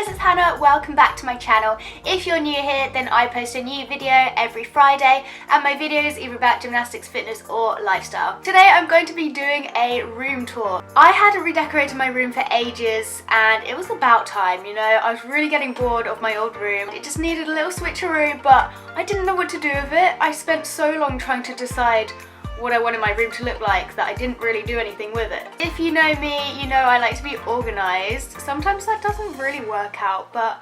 guys, it's Hannah. Welcome back to my channel. If you're new here, then I post a new video every Friday, and my videos either about gymnastics, fitness or lifestyle. Today I'm going to be doing a room tour. I hadn't redecorated my room for ages and it was about time, you know. I was really getting bored of my old room. It just needed a little switcheroo, but I didn't know what to do with it. I spent so long trying to decide what I wanted my room to look like that I didn't really do anything with it. If you know me, you know I like to be organised. Sometimes that doesn't really work out, but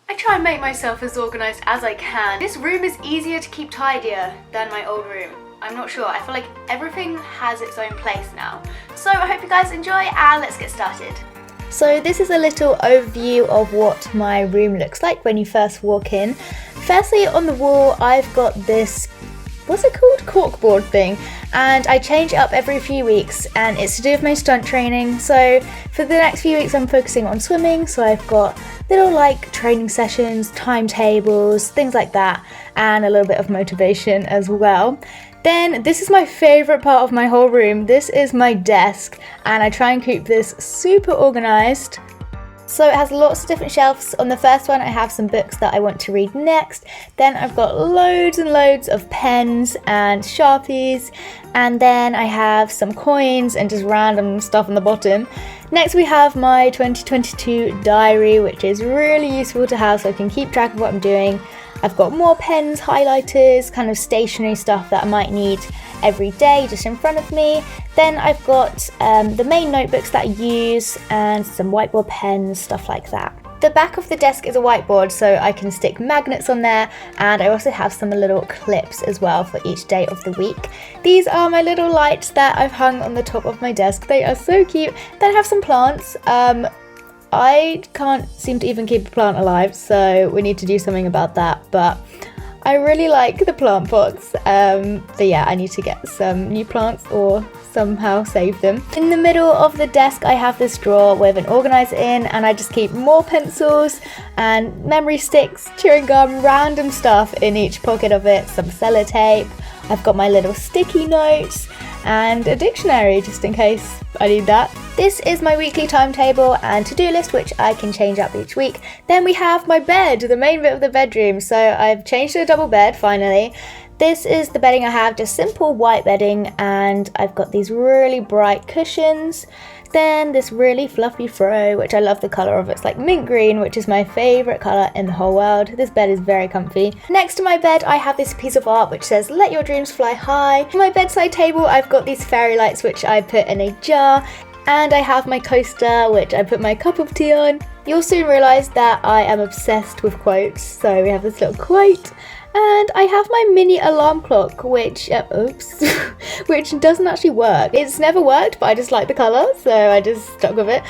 I try and make myself as organised as I can. This room is easier to keep tidier than my old room. I'm not sure, I feel like everything has its own place now. So I hope you guys enjoy and let's get started. So this is a little overview of what my room looks like when you first walk in. Firstly, on the wall I've got this, what's it called? Corkboard thing, and I change it up every few weeks, and it's to do with my stunt training. So for the next few weeks I'm focusing on swimming, so I've got little like training sessions, timetables, things like that, and a little bit of motivation as well. Then this is my favourite part of my whole room. This is my desk, and I try and keep this super organised. So it has lots of different shelves. On the first one I have some books that I want to read next. Then I've got loads and loads of pens and Sharpies. And then I have some coins and just random stuff on the bottom. Next we have my 2022 diary, which is really useful to have so I can keep track of what I'm doing. I've got more pens, highlighters, kind of stationery stuff that I might need every day just in front of me. Then I've got the main notebooks that I use and some whiteboard pens, stuff like that. The back of the desk is a whiteboard, so I can stick magnets on there, and I also have some little clips as well for each day of the week. These are my little lights that I've hung on the top of my desk. They are so cute. Then I have some plants. I can't seem to even keep a plant alive, so we need to do something about that, but I really like the plant pots. But yeah, I need to get some new plants or somehow save them. In the middle of the desk I have this drawer with an organizer in, and I just keep more pencils and memory sticks, chewing gum, random stuff in each pocket of it, some sellotape. I've got my little sticky notes and a dictionary just in case I need that. This is my weekly timetable and to-do list, which I can change up each week. Then we have my bed, the main bit of the bedroom. So I've changed to a double bed finally. This is the bedding I have, just simple white bedding, and I've got these really bright cushions. Then this really fluffy throw, which I love the colour of. It's like mint green, which is my favourite colour in the whole world. This bed is very comfy. Next to my bed I have this piece of art which says "Let your dreams fly high." On my bedside table I've got these fairy lights which I put in a jar, and I have my coaster which I put my cup of tea on. You'll soon realise that I am obsessed with quotes, so we have this little quote. And I have my mini alarm clock, which, which doesn't actually work. It's never worked, but I just like the colour, so I just stuck with it.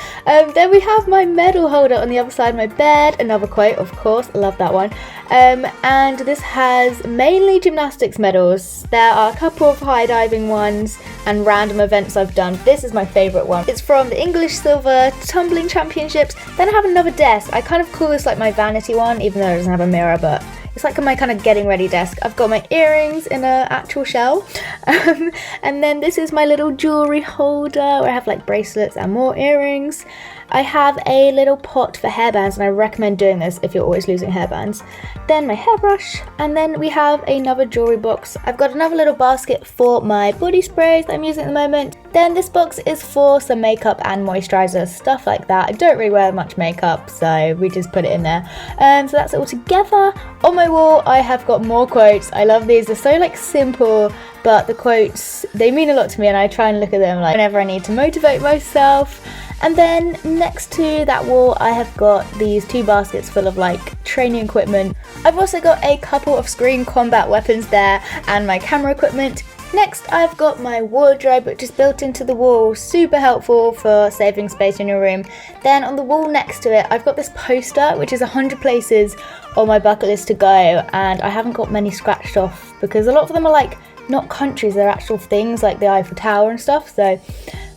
Then we have my medal holder on the other side of my bed. Another quote, of course, I love that one. And this has mainly gymnastics medals. There are a couple of high diving ones and random events I've done. This is my favourite one. It's from the English Silver Tumbling Championships. Then I have another desk. I kind of call this like my vanity one, even though it doesn't have a mirror, but it's like my kind of getting ready desk. I've got my earrings in an actual shell. And then this is my little jewellery holder where I have like bracelets and more earrings. I have a little pot for hairbands, and I recommend doing this if you're always losing hairbands. Then my hairbrush, and then we have another jewellery box. I've got another little basket for my body sprays that I'm using at the moment. Then this box is for some makeup and moisturiser, stuff like that. I don't really wear much makeup, so we just put it in there. So that's it all together. On my wall I have got more quotes. I love these, they're so like simple, but the quotes, they mean a lot to me, and I try and look at them like whenever I need to motivate myself. And then next to that wall I have got these two baskets full of like training equipment. I've also got a couple of screen combat weapons there and my camera equipment. Next I've got my wardrobe, which is built into the wall, super helpful for saving space in your room. Then on the wall next to it I've got this poster which is 100 places on my bucket list to go, and I haven't got many scratched off because a lot of them are like not countries, they're actual things like the Eiffel Tower and stuff, so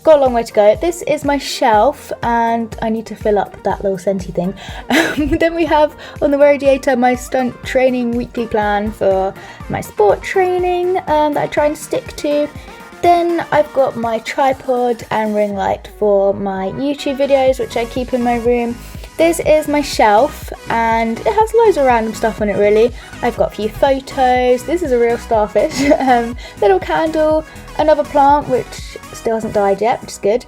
got a long way to go. This is my shelf, and I need to fill up that little scenty thing. Then we have on the radiator my stunt training weekly plan for my sport training that I try and stick to. Then I've got my tripod and ring light for my YouTube videos, which I keep in my room. This is my shelf and it has loads of random stuff on it really. I've got a few photos, this is a real starfish, little candle, another plant which still hasn't died yet, which is good.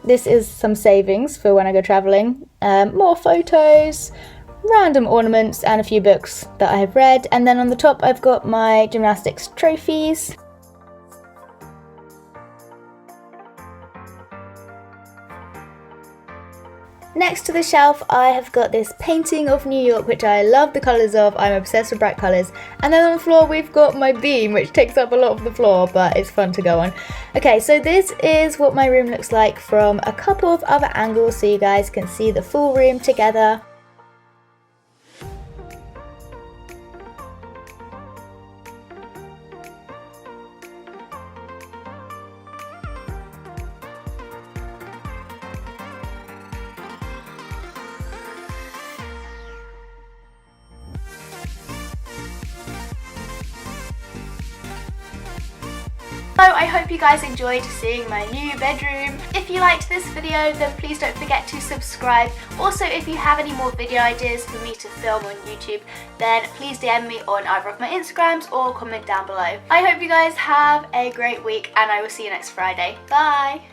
This is some savings for when I go travelling, more photos, random ornaments and a few books that I have read, and then on the top I've got my gymnastics trophies. Next to the shelf I have got this painting of New York which I love the colours of, I'm obsessed with bright colours. And then on the floor we've got my beam which takes up a lot of the floor but it's fun to go on. Okay, so this is what my room looks like from a couple of other angles so you guys can see the full room together. So I hope you guys enjoyed seeing my new bedroom. If you liked this video then please don't forget to subscribe. Also if you have any more video ideas for me to film on YouTube then please DM me on either of my Instagrams or comment down below. I hope you guys have a great week and I will see you next Friday. Bye!